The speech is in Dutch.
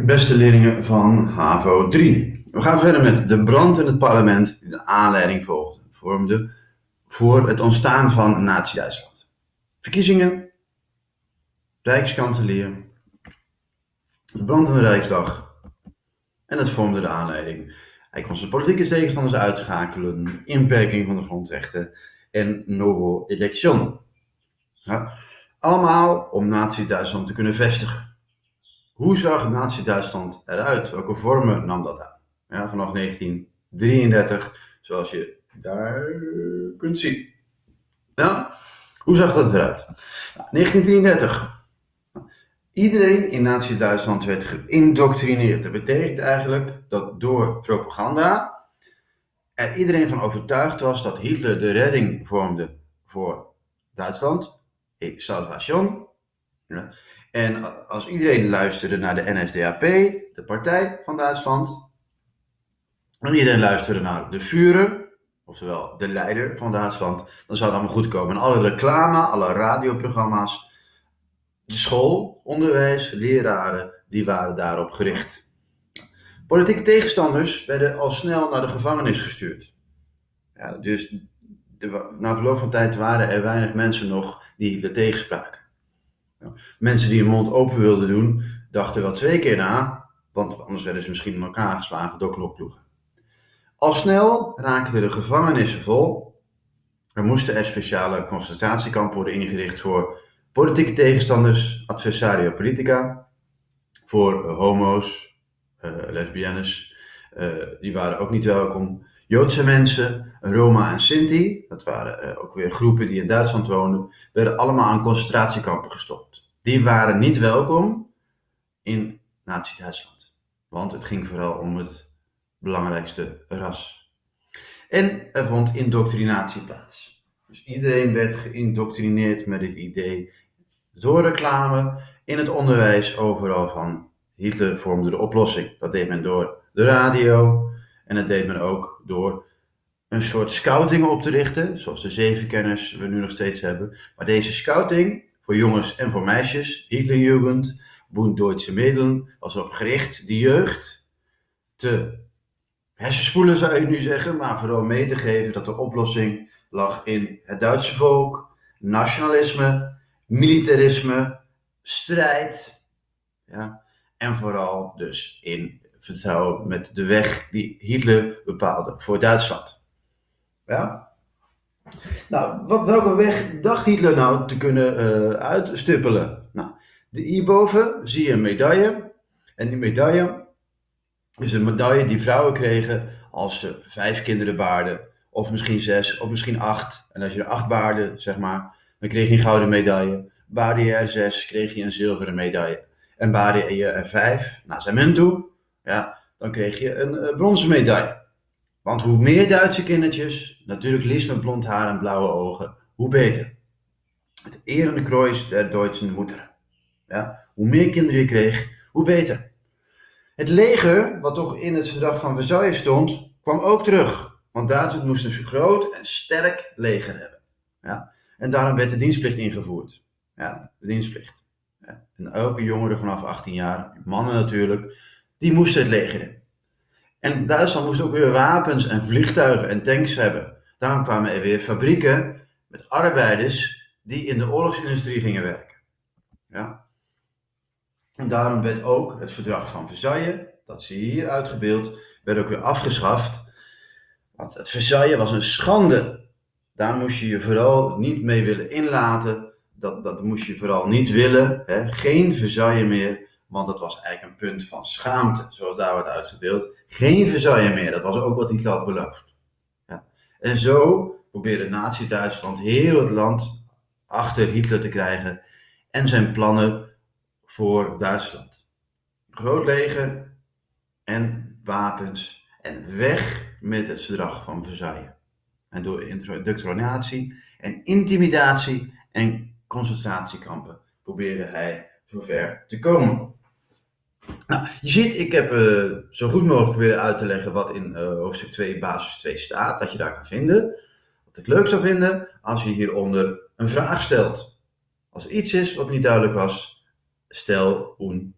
Beste leerlingen van HAVO 3. We gaan verder met de brand in het parlement die de aanleiding vormde voor het ontstaan van Nazi-Duitsland. Verkiezingen, Rijkskanselier, de brand in de Rijksdag en het vormde de aanleiding. Hij kon zijn politieke tegenstanders uitschakelen, inperking van de grondrechten en novo election. Ja, allemaal om Nazi-Duitsland te kunnen vestigen. Hoe zag Nazi-Duitsland eruit? Welke vormen nam dat aan? Ja, vanaf 1933, zoals je daar kunt zien. Ja, hoe zag dat eruit? Nou, 1933. Iedereen in Nazi-Duitsland werd geïndoctrineerd. Dat betekent eigenlijk dat door propaganda er iedereen van overtuigd was dat Hitler de redding vormde voor Duitsland. Salvation. Ja. En als iedereen luisterde naar de NSDAP, de partij van Duitsland, en iedereen luisterde naar de Führer, oftewel de leider van Duitsland, dan zou het allemaal goed komen. En alle reclame, alle radioprogramma's, de school, onderwijs, leraren, die waren daarop gericht. Politieke tegenstanders werden al snel naar de gevangenis gestuurd. Ja, dus na verloop van tijd waren er weinig mensen nog die Hitler tegenspraken. Mensen die hun mond open wilden doen, dachten wel 2 keer na, want anders werden ze misschien in elkaar geslagen door klokploegen. Al snel raakten de gevangenissen vol. Er moesten er speciale concentratiekampen worden ingericht voor politieke tegenstanders, adversaria politica, voor homo's, lesbiennes, die waren ook niet welkom. Joodse mensen, Roma en Sinti, dat waren ook weer groepen die in Duitsland woonden, werden allemaal aan concentratiekampen gestopt. Die waren niet welkom in Nazi-Duitsland, want het ging vooral om het belangrijkste ras. En er vond indoctrinatie plaats. Dus iedereen werd geïndoctrineerd met dit idee door reclame, in het onderwijs, overal van Hitler vormde de oplossing. Dat deed men door de radio en dat deed men ook door een soort scouting op te richten, zoals de zevenkenners we nu nog steeds hebben. Maar deze scouting voor jongens en voor meisjes, Hitlerjugend, Bund Deutsche Mädchen, was erop gericht de jeugd te hersenspoelen, zou je nu zeggen, maar vooral mee te geven dat de oplossing lag in het Duitse volk, nationalisme, militarisme, strijd, ja, en vooral dus in vertrouwen met de weg die Hitler bepaalde voor Duitsland. Ja? Nou, welke weg dacht Hitler nou te kunnen uitstippelen? Nou, hierboven zie je een medaille. En die medaille is een medaille die vrouwen kregen als ze 5 kinderen baarden. Of misschien 6, of misschien 8. En als je er 8 baarde, zeg maar, dan kreeg je een gouden medaille. Baarde je er 6, kreeg je een zilveren medaille. En baarde je er 5, naar zijn munt toe, ja, dan kreeg je een bronzen medaille. Want hoe meer Duitse kindertjes, natuurlijk liefst met blond haar en blauwe ogen, hoe beter. Het erende Kreuz der Deutschen Mutter. Ja, hoe meer kinderen je kreeg, hoe beter. Het leger, wat toch in het verdrag van Versailles stond, kwam ook terug. Want Duitsland moest een groot en sterk leger hebben. Ja, en daarom werd de dienstplicht ingevoerd. Ja, de dienstplicht. Ja, en elke jongere vanaf 18 jaar, mannen natuurlijk, die moesten het leger in. En Duitsland moest ook weer wapens en vliegtuigen en tanks hebben. Daarom kwamen er weer fabrieken met arbeiders die in de oorlogsindustrie gingen werken. Ja. En daarom werd ook het verdrag van Versailles, dat zie je hier uitgebeeld, werd ook weer afgeschaft. Want het Versailles was een schande. Daar moest je je vooral niet mee willen inlaten. Dat moest je vooral niet willen. Hè. Geen Versailles meer. Want dat was eigenlijk een punt van schaamte, zoals daar wordt uitgebeeld. Geen Versailles meer, dat was ook wat Hitler had beloofd. Ja. En zo probeerde Nazi-Duitsland heel het land achter Hitler te krijgen en zijn plannen voor Duitsland. Groot leger en wapens en weg met het verdrag van Versailles. En door indoctrinatie en intimidatie en concentratiekampen probeerde hij zover te komen. Nou, je ziet, ik heb zo goed mogelijk proberen uit te leggen wat in hoofdstuk 2 basis 2 staat, dat je daar kan vinden. Wat ik leuk zou vinden, als je hieronder een vraag stelt. Als er iets is wat niet duidelijk was, stel een